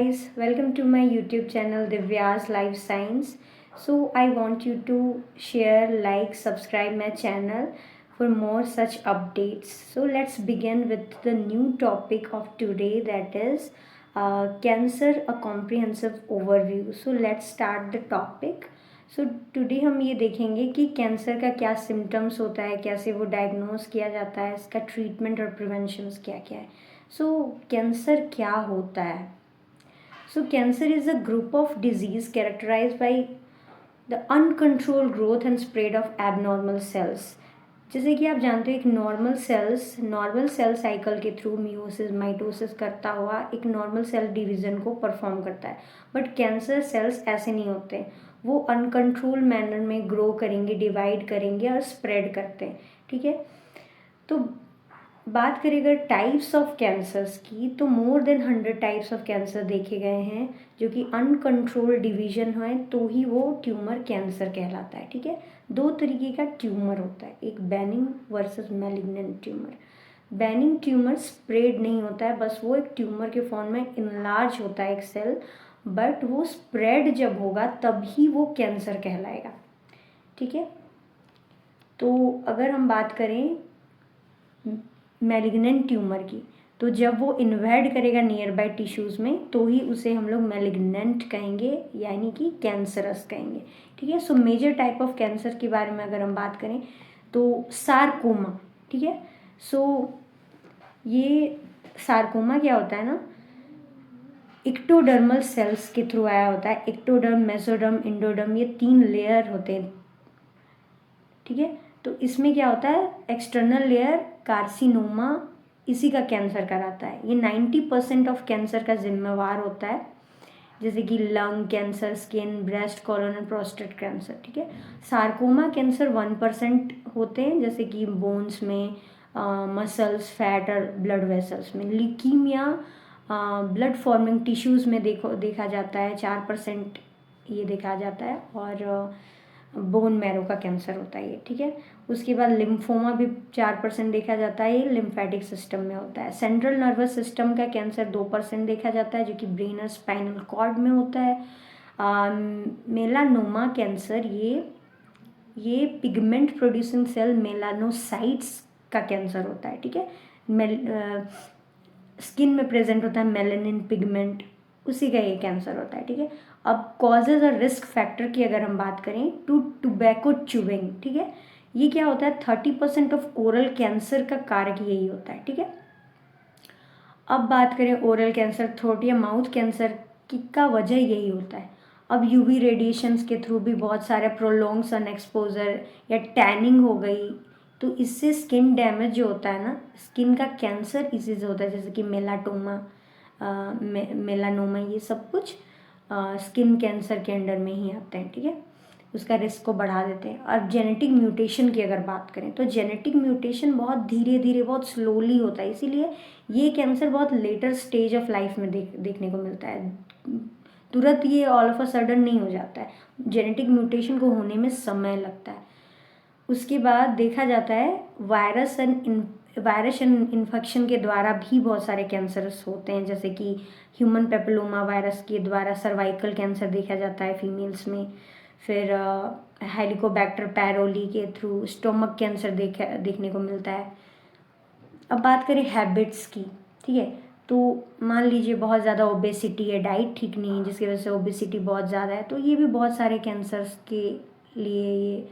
guys, welcome to my YouTube channel Divya's Life Science. So I want you to share, like, subscribe my channel for more such updates. So let's begin with the new topic of today, that is cancer, a comprehensive overview. So let's start the topic. So today हम ये देखेंगे कि cancer का क्या symptoms होता है, कैसे वो डायग्नोस किया जाता है, इसका ट्रीटमेंट और प्रिवेंशंस क्या क्या है. सो कैंसर क्या होता है. So cancer is a group of diseases characterized by the uncontrolled growth and spread of abnormal cells. जैसे कि आप जानते हो, एक नॉर्मल सेल साइकिल के थ्रू मियोसिस माइटोसिस करता हुआ एक नॉर्मल सेल डिवीज़न को परफॉर्म करता है. बट कैंसर सेल्स ऐसे नहीं होते. वो अनकंट्रोल मैनर में ग्रो करेंगे, डिवाइड करेंगे और स्प्रेड करते हैं. ठीक है. तो बात करें अगर टाइप्स ऑफ कैंसर्स की, तो more than 100 types of cancer देखे गए हैं जो कि अनकंट्रोल्ड डिवीजन है तो ही वो ट्यूमर कैंसर कहलाता है. ठीक है. दो तरीके का ट्यूमर होता है, एक benign versus malignant tumour. Benign tumour spread नहीं होता है, बस वो एक ट्यूमर के फॉर्म में इनलार्ज होता है एक सेल, बट वो स्प्रेड जब होगा तभी वो कैंसर कहलाएगा. ठीक है. तो अगर हम बात करें मैलिग्नेंट ट्यूमर की, तो जब वो इन्वेड करेगा नियर बाय टिश्यूज़ में तो ही उसे हम लोग मैलिग्नेंट कहेंगे, यानी कि कैंसरस कहेंगे. ठीक है. So major type of cancer के बारे में अगर हम बात करें तो सार्कोमा. ठीक है. सो ये सार्कोमा क्या होता है ना, इक्टोडर्मल सेल्स के थ्रू आया होता है. इक्टोडर्म, मेसोडर्म, इंडोडर्म, ये 3 लेयर होते हैं. ठीक है. तो इसमें क्या होता है, एक्सटर्नल लेयर कार्सिनोमा इसी का कैंसर कराता है. ये 90% ऑफ कैंसर का जिम्मेवार होता है, जैसे कि lung cancer, skin, breast, colon और प्रोस्टेट कैंसर. ठीक है. सार्कोमा कैंसर 1% होते हैं, जैसे कि बोन्स में, मसल्स, फैट और ब्लड वेसल्स में. ल्यूकीमिया ब्लड फॉर्मिंग टिश्यूज़ में देखा जाता है, 4% ये देखा जाता है. और बोन मैरो का कैंसर होता है ये. ठीक है. उसके बाद लिम्फोमा भी 4% देखा जाता है, ये लिम्फेटिक सिस्टम में होता है. सेंट्रल नर्वस सिस्टम का कैंसर 2% देखा जाता है, जो कि ब्रेन और स्पाइनल कॉर्ड में होता है. मेलानोमा कैंसर ये पिगमेंट प्रोड्यूसिंग सेल मेलानोसाइट्स का कैंसर होता है. ठीक है. स्किन में प्रेजेंट होता है मेलानिन पिगमेंट, उसी का ये कैंसर होता है. ठीक है. अब कॉजेज और रिस्क फैक्टर की अगर हम बात करें, टोबैको च्यूइंग. ठीक है. ये क्या होता है, 30% ऑफ ओरल कैंसर का कारक यही होता है. ठीक है. अब बात करें ओरल कैंसर, थ्रोट या माउथ कैंसर की का वजह यही होता है. अब यूवी रेडिएशंस के थ्रू भी बहुत सारे प्रोलॉन्ग सन एक्सपोजर या टैनिंग हो गई, तो इससे स्किन डैमेज जो होता है ना, स्किन का कैंसर इसी से होता है, जैसे कि मेलानोमा, ये सब कुछ स्किन कैंसर के अंडर में ही आते हैं. ठीक है. उसका रिस्क को बढ़ा देते हैं. और जेनेटिक म्यूटेशन की अगर बात करें, तो जेनेटिक म्यूटेशन बहुत धीरे धीरे, बहुत स्लोली होता है, इसीलिए ये कैंसर बहुत लेटर स्टेज ऑफ लाइफ में देखने को मिलता है. तुरंत ये ऑल ऑफ अ सडन नहीं हो जाता है, जेनेटिक म्यूटेशन को होने में समय लगता है. उसके बाद देखा जाता है वायरस एंड इन्फेक्शन के द्वारा भी बहुत सारे कैंसर्स होते हैं, जैसे कि ह्यूमन पेपिलोमा वायरस के द्वारा सर्वाइकल कैंसर देखा जाता है फीमेल्स में. फिर हेलिकोबैक्टर पैरोली के थ्रू स्टोमक कैंसर देखने को मिलता है. अब बात करें हैबिट्स की. ठीक है. तो मान लीजिए बहुत ज़्यादा ओबेसिटी है, डाइट ठीक नहीं है, जिसकी वजह से ओबेसिटी बहुत ज़्यादा है, तो ये भी बहुत सारे कैंसर्स के लिए ये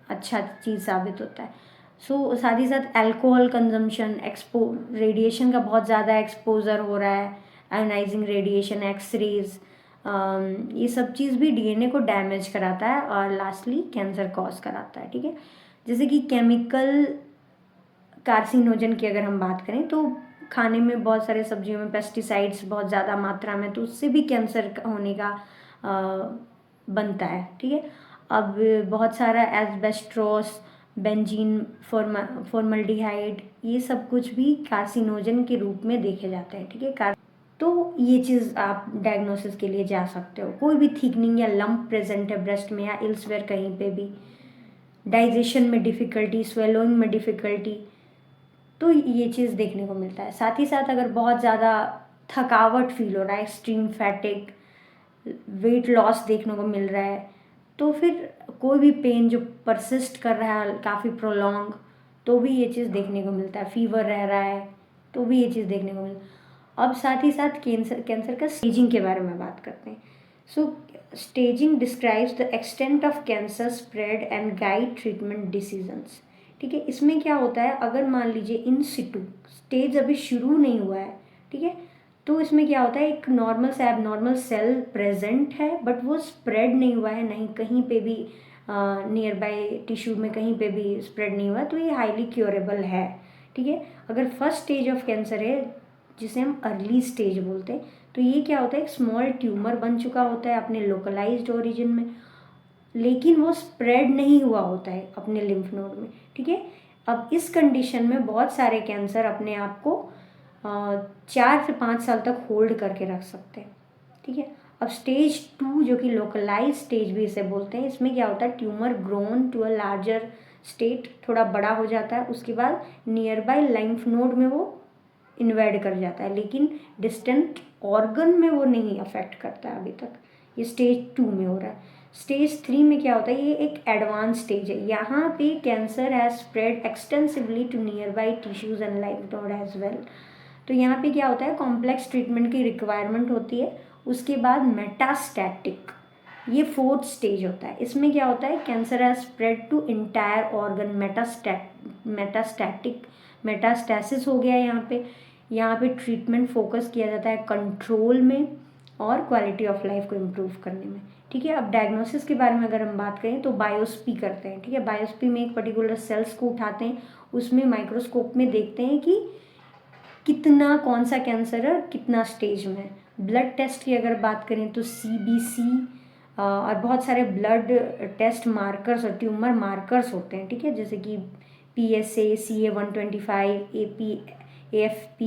अच्छा चीज़ साबित होता है. सो साथ ही साथ अल्कोहल कंजम्पशन, रेडिएशन का बहुत ज़्यादा एक्सपोजर हो रहा है, आयोनाइजिंग रेडिएशन, एक्सरेज, ये सब चीज़ भी डीएनए को डैमेज कराता है और लास्टली कैंसर कॉज कराता है. ठीक है. जैसे कि केमिकल कार्सिनोजन की अगर हम बात करें, तो खाने में बहुत सारे सब्जियों में पेस्टिसाइड्स बहुत ज़्यादा मात्रा में, तो उससे भी कैंसर होने का बनता है. ठीक है. अब बहुत सारा एस्बेस्टोस, बेंजीन, फॉर्मल्डिहाइड, ये सब कुछ भी कार्सिनोजन के रूप में देखे जाते हैं. ठीक है. तो ये चीज़ आप डायग्नोसिस के लिए जा सकते हो. कोई भी थिकनिंग या लंप प्रेजेंट है ब्रेस्ट में या एल्सवेयर कहीं पे भी, डाइजेशन में डिफ़िकल्टी, स्वेलोइंग में डिफ़िकल्टी, तो ये चीज़ देखने को मिलता है. साथ ही साथ अगर बहुत ज़्यादा थकावट फील हो रहा है, एक्सट्रीम फैटिक, वेट लॉस देखने को मिल रहा है, तो फिर कोई भी पेन जो परसिस्ट कर रहा है काफ़ी प्रोलॉन्ग, तो भी ये चीज़ देखने को मिलता है। फीवर रह रहा है तो भी ये चीज़ देखने को मिलता है। अब साथ ही साथ कैंसर का स्टेजिंग के बारे में बात करते हैं। So staging describes the extent of cancer spread and guide treatment decisions. ठीक है, इसमें क्या होता है, अगर मान लीजिए इन सिटू स्टेज अभी शुरू नहीं हुआ है, ठीक है, तो इसमें क्या होता है, एक नॉर्मल से एबनॉर्मल सेल प्रेजेंट है बट वो स्प्रेड नहीं हुआ है, नहीं कहीं पे भी नियर बाय टिश्यू में कहीं पे भी स्प्रेड नहीं हुआ, तो ये हाईली क्योरेबल है। ठीक है, अगर फर्स्ट स्टेज ऑफ कैंसर है जिसे हम अर्ली स्टेज बोलते हैं, तो ये क्या होता है, एक स्मॉल ट्यूमर बन चुका होता है अपने लोकलाइज्ड ओरिजिन में, लेकिन वो स्प्रेड नहीं हुआ होता है अपने लिम्फ नोड में। ठीक है, अब इस कंडीशन में बहुत सारे कैंसर अपने आप को 4 से 5 साल तक होल्ड करके रख सकते हैं। ठीक है, अब स्टेज 2 जो कि लोकलाइज स्टेज भी इसे बोलते हैं, इसमें क्या होता है, tumour grown to a larger state, थोड़ा बड़ा हो जाता है, उसके बाद नियर बाय लिम्फ नोड में वो इन्वेड कर जाता है, लेकिन डिस्टेंट ऑर्गन में वो नहीं अफेक्ट करता है अभी तक। ये स्टेज 2 में हो रहा है। स्टेज 3 में क्या होता है, ये एक एडवांस स्टेज है, यहाँ पे cancer has spread extensively to nearby tissues and lymph node as well. तो यहाँ पे क्या होता है, कॉम्प्लेक्स ट्रीटमेंट की रिक्वायरमेंट होती है। उसके बाद मेटास्टैटिक, ये 4th स्टेज होता है। इसमें क्या होता है, cancer has spread to entire organ, metastatic metastasis हो गया यहाँ पे ट्रीटमेंट फोकस किया जाता है कंट्रोल में और क्वालिटी ऑफ लाइफ को इम्प्रूव करने में। ठीक है, अब डायग्नोसिस के बारे में अगर हम बात करें तो बायोप्सी करते हैं। ठीक है, बायोप्सी में एक पर्टिकुलर सेल्स को उठाते हैं, उसमें माइक्रोस्कोप में देखते हैं कि कितना कौन सा कैंसर है, कितना स्टेज में है। ब्लड टेस्ट की अगर बात करें तो CBC और बहुत सारे ब्लड टेस्ट मार्कर्स और ट्यूमर मार्कर्स होते हैं। ठीक है, जैसे कि PSA, CA-125, AP, AFP,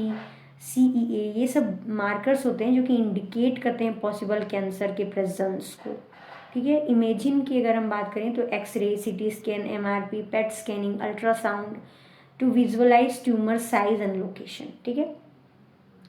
CEA, ये सब मार्कर्स होते हैं जो कि इंडिकेट करते हैं पॉसिबल कैंसर के प्रेजेंस को। ठीक है, इमेजिंग की अगर हम बात करें तो X-ray, CT scan, MRP, PET scanning, ultrasound to visualise tumour size and location. ठीक है,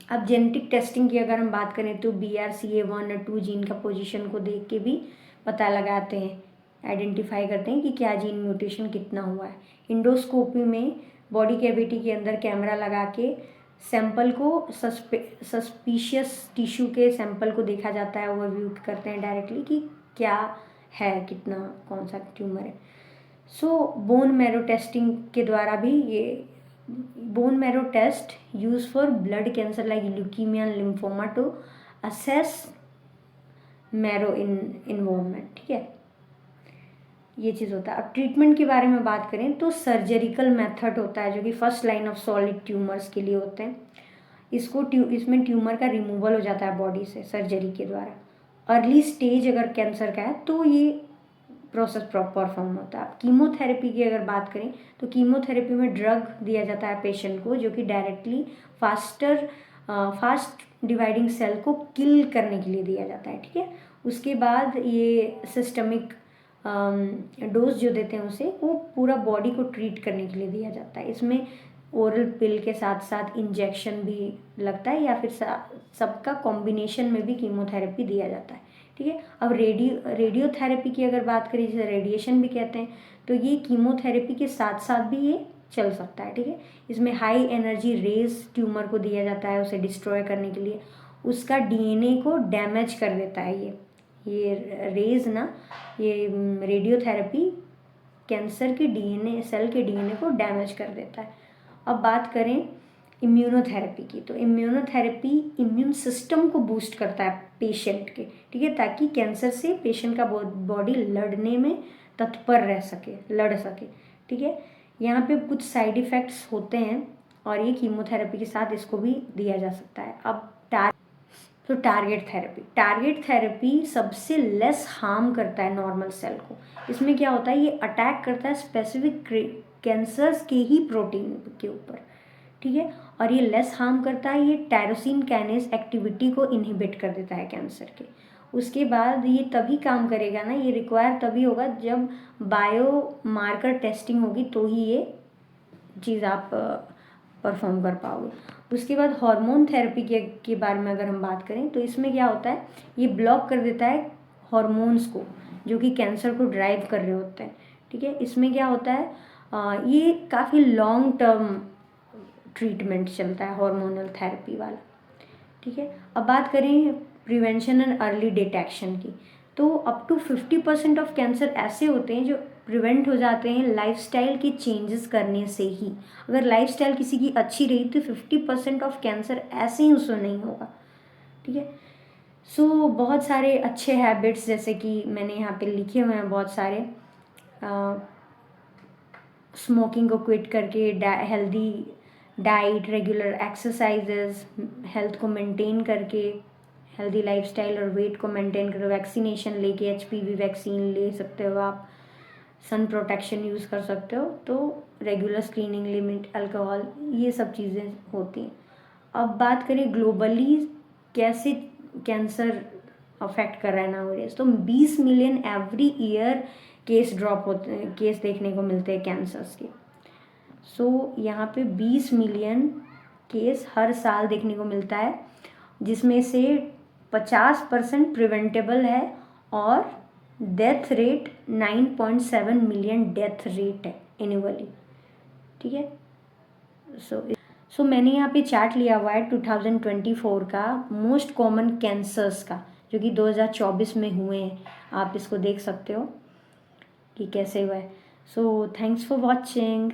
अब जेनेटिक टेस्टिंग की अगर हम बात करें तो BRCA1 और 2 जीन का पोजीशन को देख के भी पता लगाते हैं, आइडेंटिफाई करते हैं कि क्या जीन म्यूटेशन कितना हुआ है। इंडोस्कोपी में बॉडी कैविटी के अंदर कैमरा लगा के सैंपल को सस्पिशियस टिश्यू के सैंपल को देखा जाता है, ओवरव्यू करते हैं डायरेक्टली कि क्या है, कितना कौन सा ट्यूमर है। सो बोन मैरो टेस्टिंग के द्वारा भी ये bone marrow test use for blood cancer like leukaemia and lymphoma to assess marrow involvement. ठीक है, ये चीज़ होता है। अब ट्रीटमेंट के बारे में बात करें तो सर्जरिकल मेथड होता है जो कि first line of solid tumours के लिए होते हैं। इसमें ट्यूमर का रिमूवल हो जाता है बॉडी से सर्जरी के द्वारा। अर्ली स्टेज अगर कैंसर का है तो ये प्रोसेस परफॉर्म होता है। अब कीमोथेरेपी की अगर बात करें तो कीमोथेरेपी में ड्रग दिया जाता है पेशेंट को जो कि डायरेक्टली फास्ट डिवाइडिंग सेल को किल करने के लिए दिया जाता है। ठीक है, उसके बाद ये सिस्टमिक डोज जो देते हैं उसे वो पूरा बॉडी को ट्रीट करने के लिए दिया जाता है। इसमें ओरल पिल के साथ साथ इंजेक्शन भी लगता है या फिर सबका कॉम्बिनेशन में भी कीमोथेरेपी दिया जाता है। ठीक है, अब रेडियोथेरेपी की अगर बात करें जिसे रेडिएशन भी कहते हैं, तो ये कीमोथेरेपी के साथ साथ भी ये चल सकता है। ठीक है, इसमें हाई एनर्जी रेज ट्यूमर को दिया जाता है उसे डिस्ट्रॉय करने के लिए, उसका DNA को डैमेज कर देता है। ये रेज ना, ये रेडियोथेरेपी कैंसर के सेल के DNA को डैमेज कर देता है। अब बात करें इम्यूनोथेरेपी की, तो इम्यूनोथेरेपी इम्यून सिस्टम को बूस्ट करता है पेशेंट के। ठीक है, ताकि कैंसर से पेशेंट का बॉडी लड़ने में तत्पर रह सके, लड़ सके। ठीक है, यहाँ पे कुछ साइड इफ़ेक्ट्स होते हैं और ये कीमोथेरेपी के साथ इसको भी दिया जा सकता है। अब टारगेट थेरेपी सबसे लेस हार्म करता है नॉर्मल सेल को। इसमें क्या होता है, ये अटैक करता है स्पेसिफिक कैंसर्स के ही प्रोटीन के ऊपर। ठीक है, और ये लेस हार्म करता है, ये टायरोसिन काइनेज एक्टिविटी को इनहिबिट कर देता है कैंसर के। उसके बाद ये तभी काम करेगा ना, ये रिक्वायर तभी होगा जब बायो मार्कर टेस्टिंग होगी, तो ही ये चीज़ आप परफॉर्म कर पाओगे। उसके बाद हार्मोन थेरेपी के बारे में अगर हम बात करें तो इसमें क्या होता है, ये ब्लॉक कर देता है हार्मोन्स को जो कि कैंसर को ड्राइव कर रहे होते हैं, ठीक है। इसमें क्या होता है, ये काफ़ी लॉन्ग टर्म ट्रीटमेंट चलता है हार्मोनल थेरेपी वाला, ठीक है। अब बात करें प्रिवेंशन एंड अर्ली डिटेक्शन की, तो अप टू 50% ऑफ कैंसर ऐसे होते हैं जो प्रिवेंट हो जाते हैं लाइफस्टाइल के चेंजेस करने से ही। अगर लाइफस्टाइल किसी की अच्छी रही तो 50% ऑफ कैंसर ऐसे ही उसको नहीं होगा, ठीक है। सो बहुत सारे अच्छे हैबिट्स जैसे कि मैंने यहाँ पे लिखे हुए हैं बहुत सारे, स्मोकिंग को क्विट करके healthy diet, regular exercises, health को मेंटेन करके, हेल्दी लाइफस्टाइल और वेट को मेंटेन करो, वैक्सीनेशन लेके एचपीवी वैक्सीन ले सकते हो आप, सन प्रोटेक्शन यूज़ कर सकते हो, तो रेगुलर स्क्रीनिंग, लिमिट अल्कोहल, ये सब चीज़ें होती हैं। अब बात करें ग्लोबली कैसे कैंसर अफेक्ट कर रहा है नाउअडेज, तो 20 million every year case drop होते हैं, केस देखने को मिलते हैं कैंसर्स के। सो यहाँ पे 20 मिलियन केस हर साल देखने को मिलता है, जिसमें से 50% प्रिवेंटेबल है और death rate 9.7 million death rate है एनुअली, ठीक है। सो मैंने यहाँ पे चार्ट लिया हुआ है 2024 का मोस्ट कॉमन कैंसर्स का, जो कि 2024 में हुए हैं। आप इसको देख सकते हो कि कैसे हुआ है। So thanks for watching.